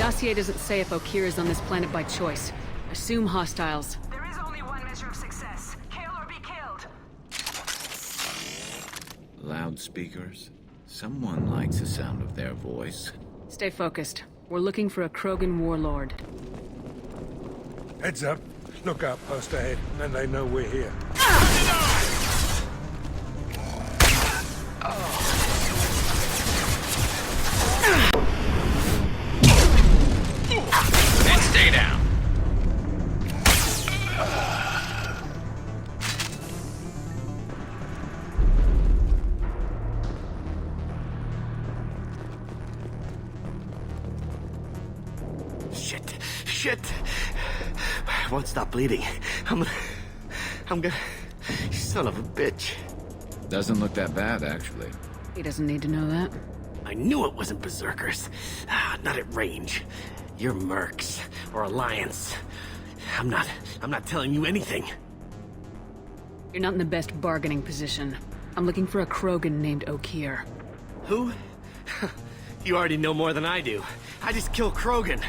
dossier doesn't say if Okeer is on this planet by choice. Assume hostiles. There is only one measure of success. Kill or be killed. Loudspeakers? Someone likes the sound of their voice. Stay focused. We're looking for a Krogan warlord. Heads up. Look up, post ahead, and then they know we're here. Then stay down. Shit! I won't stop bleeding. I'm gonna... You son of a bitch. Doesn't look that bad, actually. He doesn't need to know that. I knew it wasn't Berserkers. Not at range. You're Mercs, or Alliance. I'm not telling you anything. You're not in the best bargaining position. I'm looking for a Krogan named Okeer. Who? You already know more than I do. I just kill Krogan.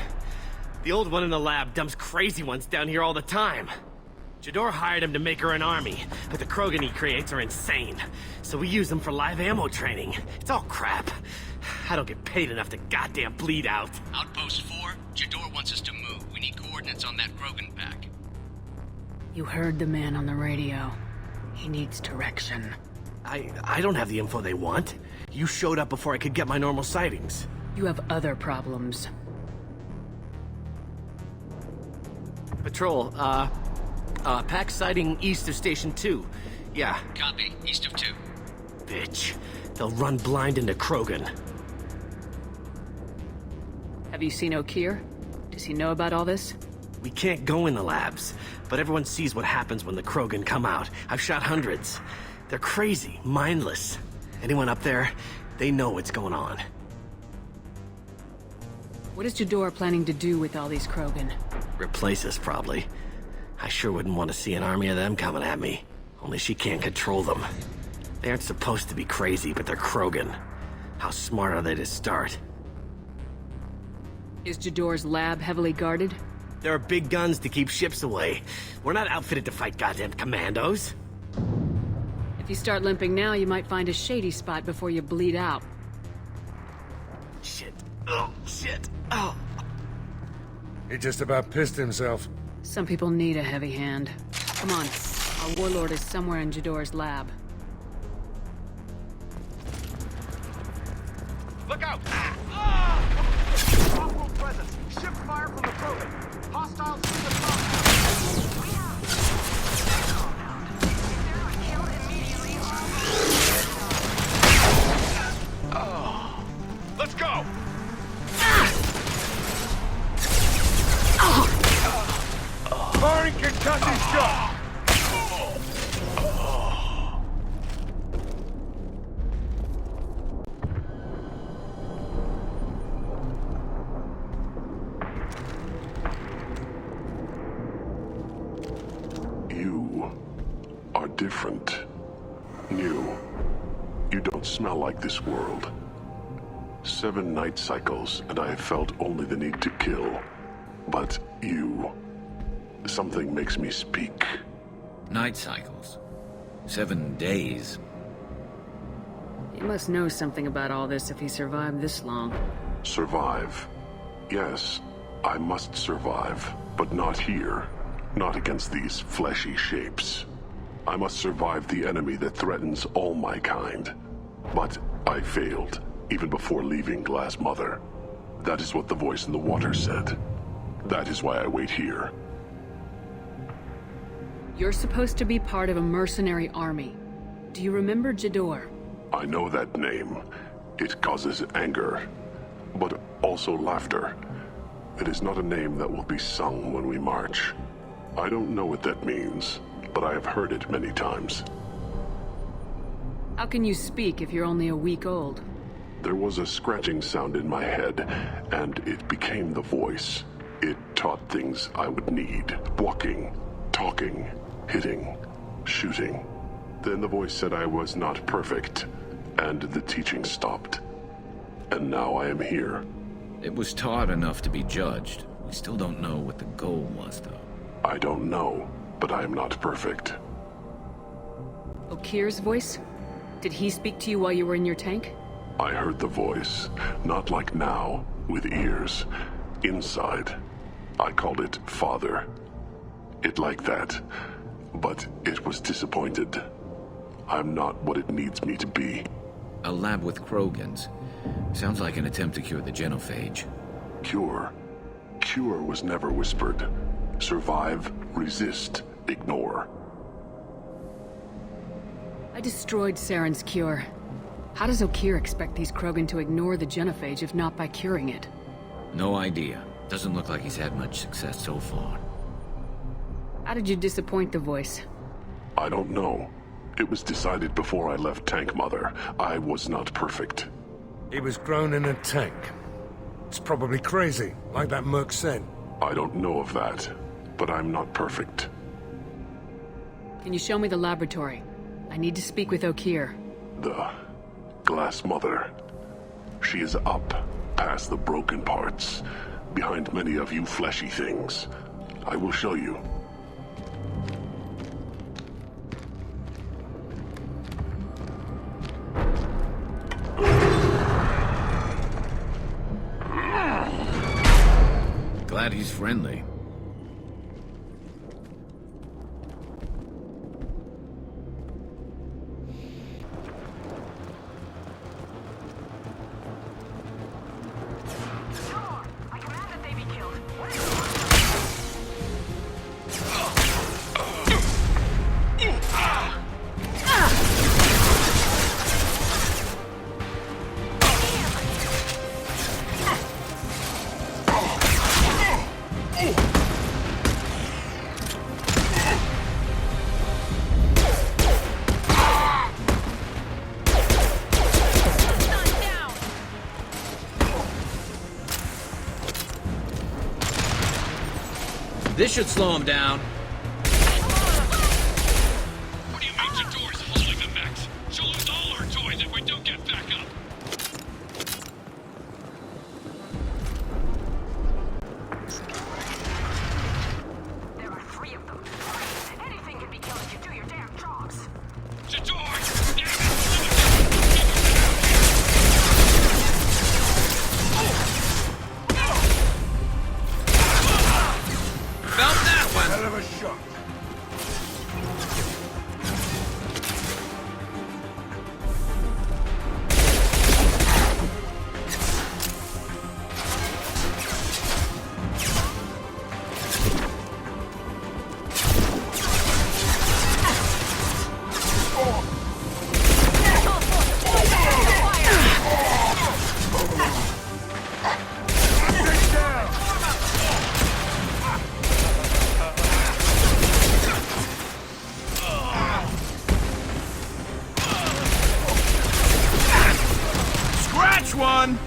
The old one in the lab dumps crazy ones down here all the time. Jador hired him to make her an army, but the Krogan he creates are insane. So we use them for live ammo training. It's all crap. I don't get paid enough to goddamn bleed out. Outpost 4, Jador wants us to move. We need coordinates on that Krogan pack. You heard the man on the radio. He needs direction. I don't have the info they want. You showed up before I could get my normal sightings. You have other problems. Patrol, pack sighting east of Station 2. Yeah. Copy. East of 2. Bitch. They'll run blind into Krogan. Have you seen Okeer? Does he know about all this? We can't go in the labs, but everyone sees what happens when the Krogan come out. I've shot hundreds. They're crazy, mindless. Anyone up there, they know what's going on. What is Jador planning to do with all these Krogan? Replace us, probably. I sure wouldn't want to see an army of them coming at me. Only she can't control them. They aren't supposed to be crazy, but they're Krogan. How smart are they to start? Is Jador's lab heavily guarded? There are big guns to keep ships away. We're not outfitted to fight goddamn commandos. If you start limping now, you might find a shady spot before you bleed out. Shit. Oh, shit. Oh. He just about pissed himself. Some people need a heavy hand. Come on. Our warlord is somewhere in Jador's lab. Look out! Off-world presence. Ship fire from the Krogan. Hostiles in the compound. We have... If they're not killed immediately, Let's go! Firing concussive shot! You are different. New. You don't smell like this world. 7 night cycles, and I have felt only the need to kill. But you... Something makes me speak. Night cycles. 7 days. He must know something about all this if he survived this long. Survive. Yes, I must survive, but not here. Not against these fleshy shapes. I must survive the enemy that threatens all my kind. But I failed, even before leaving Glass Mother. That is what the voice in the water said. That is why I wait here. You're supposed to be part of a mercenary army. Do you remember Jador? I know that name. It causes anger, but also laughter. It is not a name that will be sung when we march. I don't know what that means, but I have heard it many times. How can you speak if you're only a week old? There was a scratching sound in my head, and it became the voice. It taught things I would need. Walking, talking, hitting, shooting. Then the voice said I was not perfect, and the teaching stopped. And now I am here, It was taught enough to be judged. We still don't know what the goal was, though. I don't know, but I am not perfect. Okir's voice? Did he speak to you while you were in your tank? I heard the voice, not like now, with ears. Inside. I called it Father. It like that, but it was disappointed. I'm not what it needs me to be. A lab with Krogans. Sounds like an attempt to cure the genophage. Cure. Cure was never whispered. Survive, resist, ignore. I destroyed Saren's cure. How does Okir expect these Krogan to ignore the genophage if not by curing it? No idea. Doesn't look like he's had much success so far. How did you disappoint the voice? I don't know. It was decided before I left Tank Mother. I was not perfect. He was grown in a tank. It's probably crazy, like that merc said. I don't know of that, but I'm not perfect. Can you show me the laboratory? I need to speak with Okir. The Glass Mother. She is up, past the broken parts, behind many of you fleshy things. I will show you. Glad he's friendly. I command that they be killed. What is This should slow him down. What do you mean Jador's holding the mechs? She'll lose all her toys if we don't get back up. There are 3 of them. Anything can be killed if you do your damn jobs. Jador! Damn it! Felt that one! Hell of a shot. Scratch one!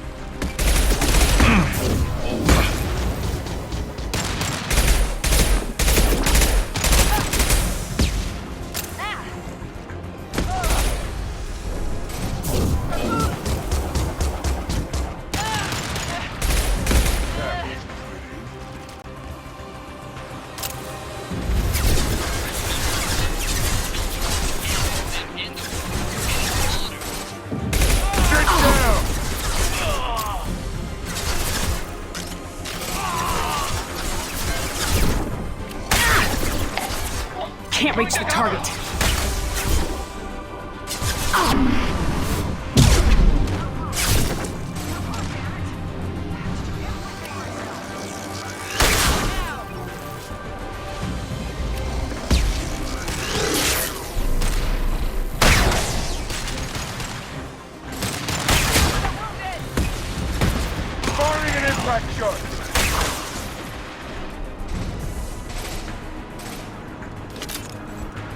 Can't reach the target. Firing an impact shot.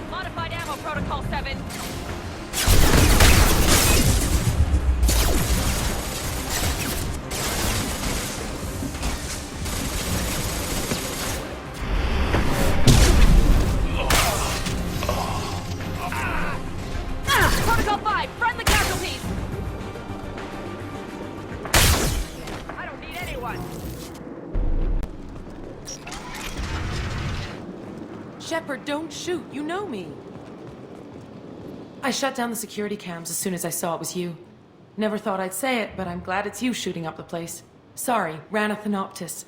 Modified ammo protocol 7. Protocol 5, friendly casualties. I don't need any Shepard, don't shoot. You know me. I shut down the security cams as soon as I saw it was you. Never thought I'd say it, but I'm glad it's you shooting up the place. Sorry, Rana Thanoptis.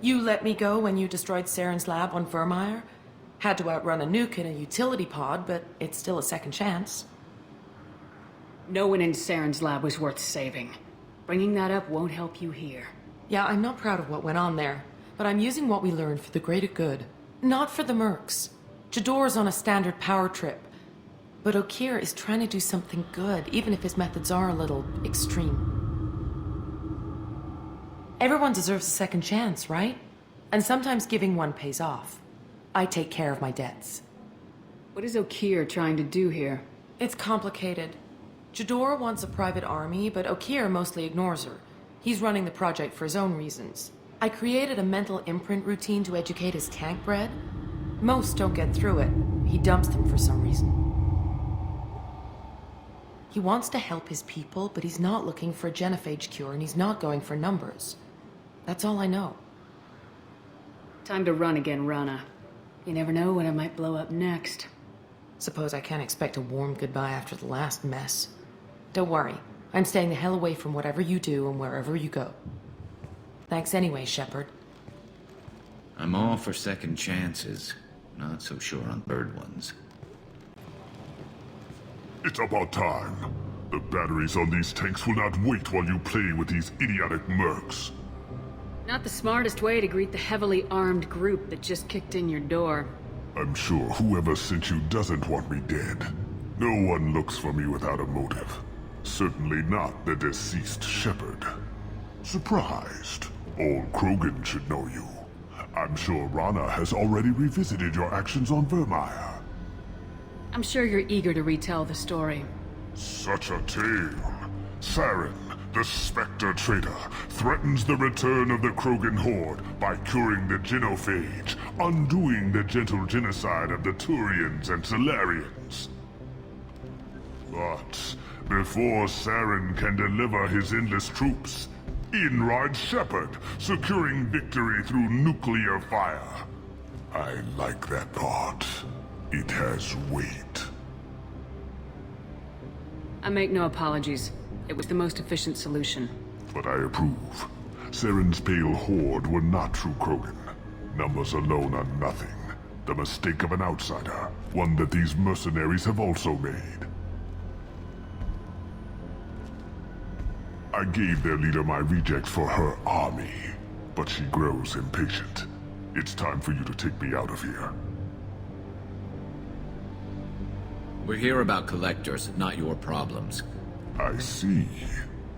You let me go when you destroyed Saren's lab on Vermeer. Had to outrun a nuke in a utility pod, but it's still a second chance. No one in Saren's lab was worth saving. Bringing that up won't help you here. Yeah, I'm not proud of what went on there, but I'm using what we learned for the greater good. Not for the mercs. Jador's on a standard power trip. But Okir is trying to do something good, even if his methods are a little extreme. Everyone deserves a second chance, right? And sometimes giving one pays off. I take care of my debts. What is Okir trying to do here? It's complicated. Jador wants a private army, but Okir mostly ignores her. He's running the project for his own reasons. I created a mental imprint routine to educate his tank bred. Most don't get through it. He dumps them for some reason. He wants to help his people, but he's not looking for a genophage cure, and he's not going for numbers. That's all I know. Time to run again, Rana. You never know when it might blow up next. Suppose I can't expect a warm goodbye after the last mess. Don't worry. I'm staying the hell away from whatever you do and wherever you go. Thanks anyway, Shepard. I'm all for second chances. Not so sure on third ones. It's about time. The batteries on these tanks will not wait while you play with these idiotic mercs. Not the smartest way to greet the heavily armed group that just kicked in your door. I'm sure whoever sent you doesn't want me dead. No one looks for me without a motive. Certainly not the deceased Shepard. Surprised. Old Krogan should know you. I'm sure Rana has already revisited your actions on Vermeer. I'm sure you're eager to retell the story. Such a tale. Saren, the Spectre traitor, threatens the return of the Krogan horde by curing the genophage, undoing the gentle genocide of the Turians and Solarians. But before Saren can deliver his endless troops, in rides Shepard, securing victory through nuclear fire. I like that part. It has weight. I make no apologies. It was the most efficient solution. But I approve. Saren's pale horde were not true Krogan. Numbers alone are nothing. The mistake of an outsider. One that these mercenaries have also made. I gave their leader my rejects for her army, but she grows impatient. It's time for you to take me out of here. We're here about collectors, not your problems. I see.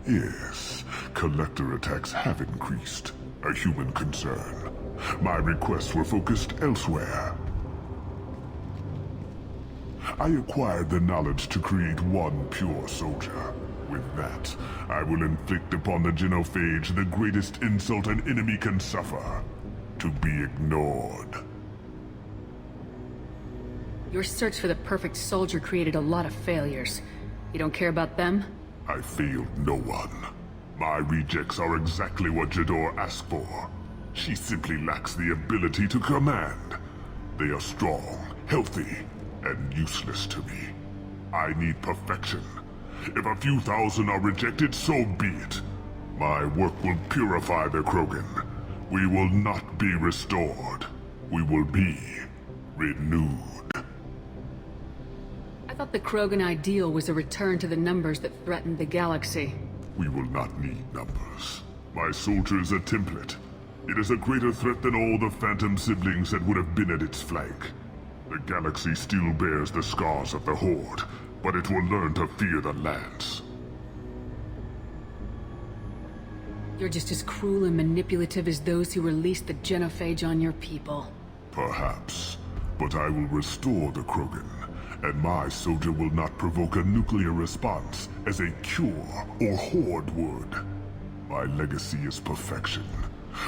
Yes, collector attacks have increased. A human concern. My requests were focused elsewhere. I acquired the knowledge to create one pure soldier. With that, I will inflict upon the genophage the greatest insult an enemy can suffer. To be ignored. Your search for the perfect soldier created a lot of failures. You don't care about them? I failed no one. My rejects are exactly what Jador asked for. She simply lacks the ability to command. They are strong, healthy, and useless to me. I need perfection. If a few thousand are rejected, so be it. My work will purify the Krogan. We will not be restored. We will be renewed. I thought the Krogan ideal was a return to the numbers that threatened the galaxy. We will not need numbers. My soldier is a template. It is a greater threat than all the Phantom siblings that would have been at its flank. The galaxy still bears the scars of the Horde, but it will learn to fear the Lance. You're just as cruel and manipulative as those who released the genophage on your people. Perhaps, but I will restore the Krogan, and my soldier will not provoke a nuclear response as a cure or Horde would. My legacy is perfection,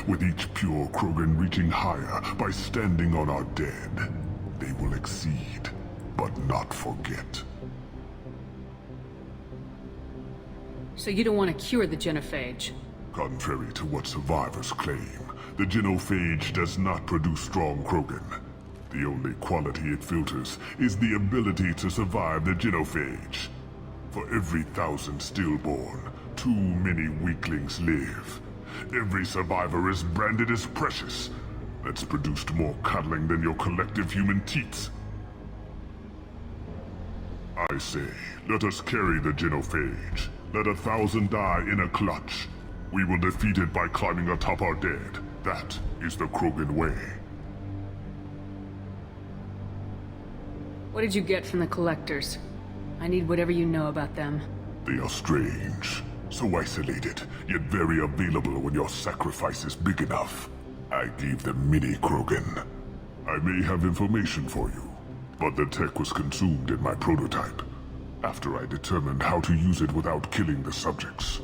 with each pure Krogan reaching higher by standing on our dead. They will exceed, but not forget. So you don't want to cure the genophage? Contrary to what survivors claim, the genophage does not produce strong Krogan. The only quality it filters is the ability to survive the genophage. For every 1,000 stillborn, too many weaklings live. Every survivor is branded as precious. That's produced more cuddling than your collective human teats. I say, let us carry the genophage. Let 1,000 die in a clutch. We will defeat it by climbing atop our dead. That is the Krogan way. What did you get from the collectors? I need whatever you know about them. They are strange. So isolated, yet very available when your sacrifice is big enough. I gave them mini Krogan. I may have information for you, but the tech was consumed in my prototype, after I determined how to use it without killing the subjects.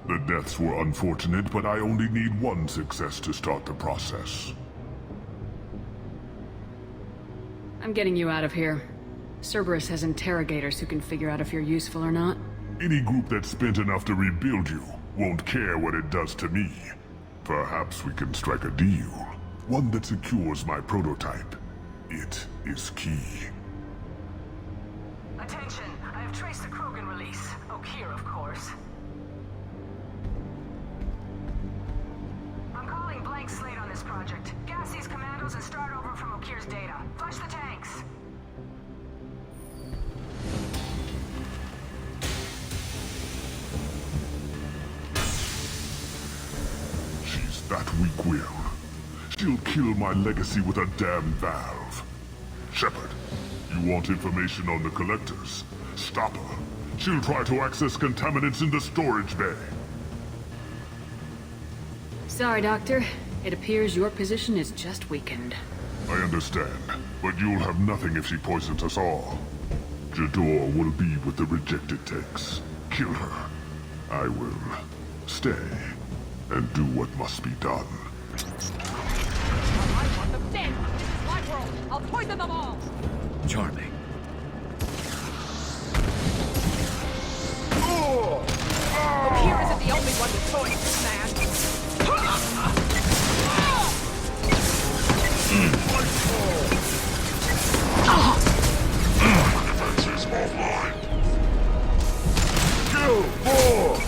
The deaths were unfortunate, but I only need one success to start the process. I'm getting you out of here. Cerberus has interrogators who can figure out if you're useful or not. Any group that spent enough to rebuild you won't care what it does to me. Perhaps we can strike a deal. One that secures my prototype. It is key. Attention, I have traced the Krogan release. Okeer, of course. I'm calling blank slate on this project. Gas these commandos and start over from Okeer's data. Flush the tanks. She's that weak-willed. She'll kill my legacy with a damn valve. Shepard, you want information on the collectors? Stop her. She'll try to access contaminants in the storage bay. Sorry, Doctor. It appears your position is just weakened. I understand, but you'll have nothing if she poisons us all. Jador will be with the rejected tanks. Kill her. I will stay and do what must be done. I want them dead! This is my world! I'll poison them all! Charming. Okeer isn't the only one with choice, man! Defenses offline. Kill more!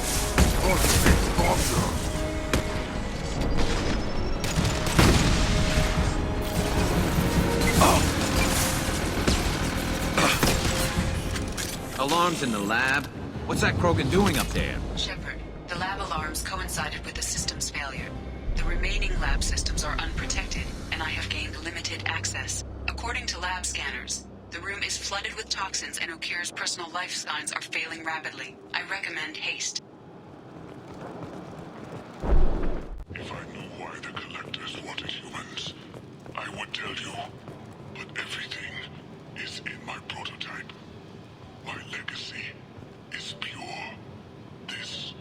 Alarms in the lab? What's that Krogan doing up there? Shepard, the lab alarms coincided with the system's failure. The remaining lab systems are unprotected, and I have gained limited access. According to lab scanners, the room is flooded with toxins and Okeer's personal life signs are failing rapidly. I recommend haste. If I knew why the collectors wanted humans, I would tell you. But everything is in my prototype. My legacy is pure. This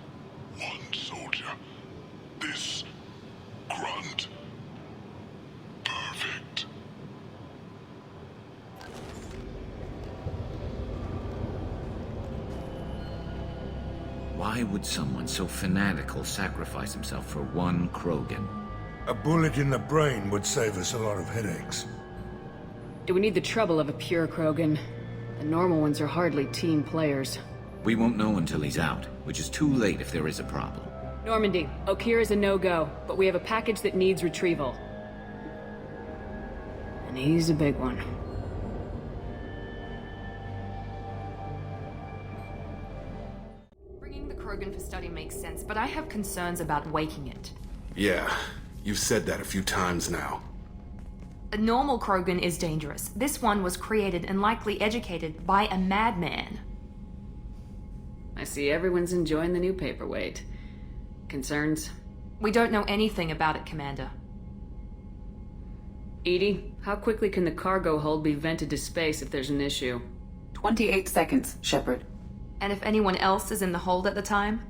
one soldier. This grunt. Perfect. Why would someone so fanatical sacrifice himself for one Krogan? A bullet in the brain would save us a lot of headaches. Do we need the trouble of a pure Krogan? The normal ones are hardly team players. We won't know until he's out, which is too late if there is a problem. Normandy, Okeer is a no-go, but we have a package that needs retrieval. And he's a big one. Bringing the Krogan for study makes sense, but I have concerns about waking it. Yeah, you've said that a few times now. A normal Krogan is dangerous. This one was created and likely educated by a madman. I see everyone's enjoying the new paperweight. Concerns? We don't know anything about it, Commander. Edie, how quickly can the cargo hold be vented to space if there's an issue? 28 seconds, Shepard. And if anyone else is in the hold at the time?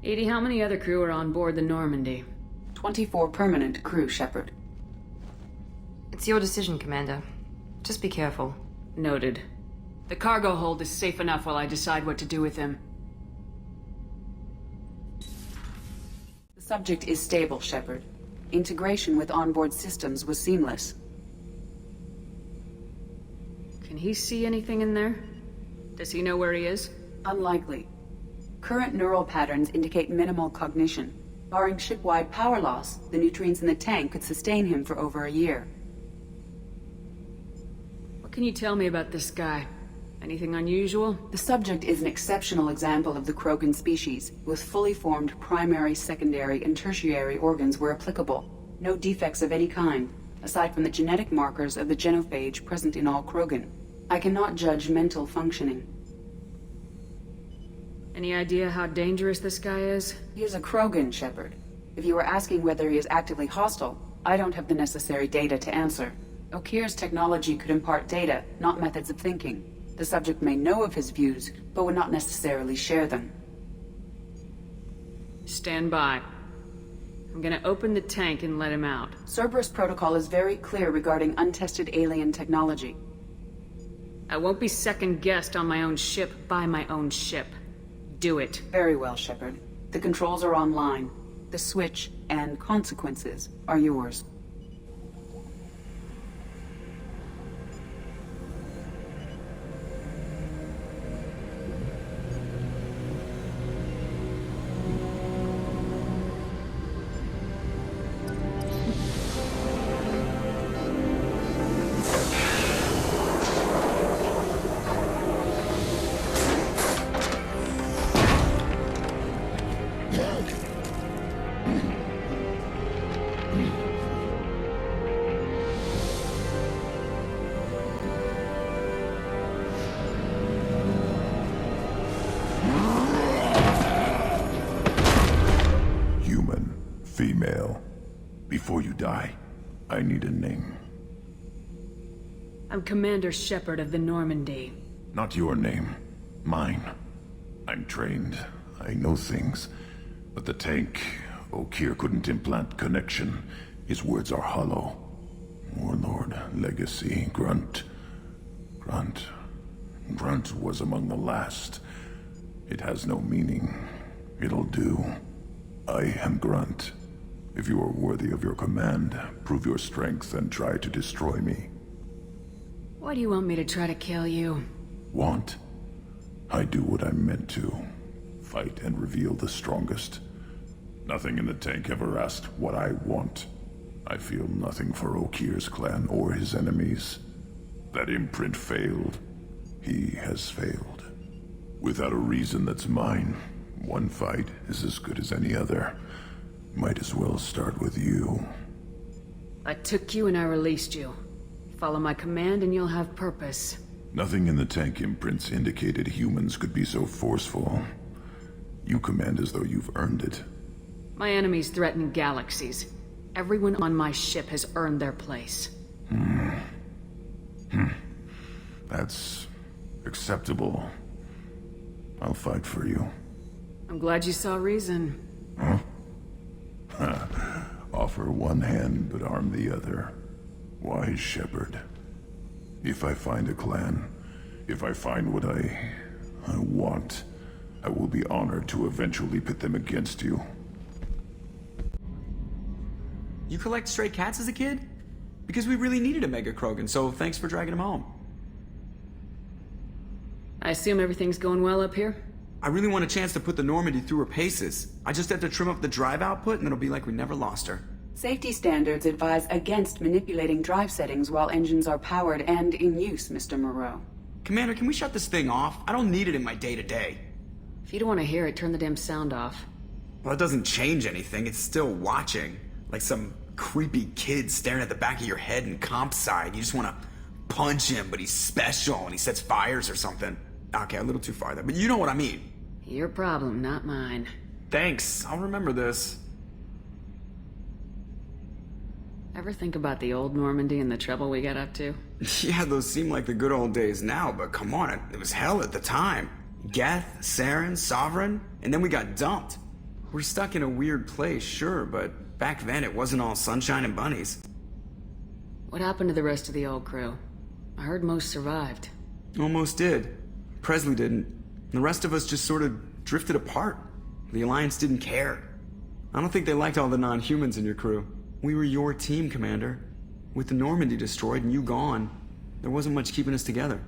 Edie, how many other crew are on board the Normandy? 24 permanent crew, Shepard. It's your decision, Commander. Just be careful. Noted. The cargo hold is safe enough while I decide what to do with him. The subject is stable, Shepard. Integration with onboard systems was seamless. Can he see anything in there? Does he know where he is? Unlikely. Current neural patterns indicate minimal cognition. Barring ship-wide power loss, the nutrients in the tank could sustain him for over a year. What can you tell me about this guy? Anything unusual? The subject is an exceptional example of the Krogan species, with fully formed primary, secondary, and tertiary organs where applicable. No defects of any kind, aside from the genetic markers of the genophage present in all Krogan. I cannot judge mental functioning. Any idea how dangerous this guy is? He is a Krogan, Shepard. If you were asking whether he is actively hostile, I don't have the necessary data to answer. Okir's technology could impart data, not methods of thinking. The subject may know of his views, but would not necessarily share them. Stand by. I'm gonna open the tank and let him out. Cerberus protocol is very clear regarding untested alien technology. I won't be second-guessed on my own ship by my own ship. Do it. Very well, Shepard. The controls are online. The switch and consequences are yours. Female. Before you die, I need a name. I'm Commander Shepard of the Normandy. Not your name. Mine. I'm trained. I know things. But the tank, Okir couldn't implant connection. His words are hollow. Warlord, legacy, Grunt. Grunt was among the last. It has no meaning. It'll do. I am Grunt. If you are worthy of your command, prove your strength and try to destroy me. Why do you want me to try to kill you? Want? I do what I'm meant to. Fight and reveal the strongest. Nothing in the tank ever asked what I want. I feel nothing for Okir's clan or his enemies. That imprint failed. He has failed. Without a reason that's mine, one fight is as good as any other. Might as well start with you. I took you and I released you. Follow my command and you'll have purpose. Nothing in the tank imprints indicated humans could be so forceful. You command as though you've earned it. My enemies threaten galaxies. Everyone on my ship has earned their place. That's acceptable. I'll fight for you. I'm glad you saw reason. Huh? Offer one hand, but arm the other. Wise Shepard. If I find a clan, if I find what I want, I will be honored to eventually pit them against you. You collect stray cats as a kid? Because we really needed a Mega Krogan, so thanks for dragging him home. I assume everything's going well up here? I really want a chance to put the Normandy through her paces. I just have to trim up the drive output and it'll be like we never lost her. Safety standards advise against manipulating drive settings while engines are powered and in use, Mr. Moreau. Commander, can we shut this thing off? I don't need it in my day-to-day. If you don't want to hear it, turn the damn sound off. Well, it doesn't change anything. It's still watching. Like some creepy kid staring at the back of your head in comp side. You just want to punch him, but he's special and he sets fires or something. Okay, a little too far there, but you know what I mean. Your problem, not mine. Thanks, I'll remember this. Ever think about the old Normandy and the trouble we got up to? Yeah, those seem like the good old days now, but come on, it was hell at the time. Geth, Saren, Sovereign, and then we got dumped. We're stuck in a weird place, sure, but back then it wasn't all sunshine and bunnies. What happened to the rest of the old crew? I heard most survived. Almost did. Presley didn't. The rest of us just sort of drifted apart. The Alliance didn't care. I don't think they liked all the non-humans in your crew. We were your team, Commander. With the Normandy destroyed and you gone, There wasn't much keeping us together.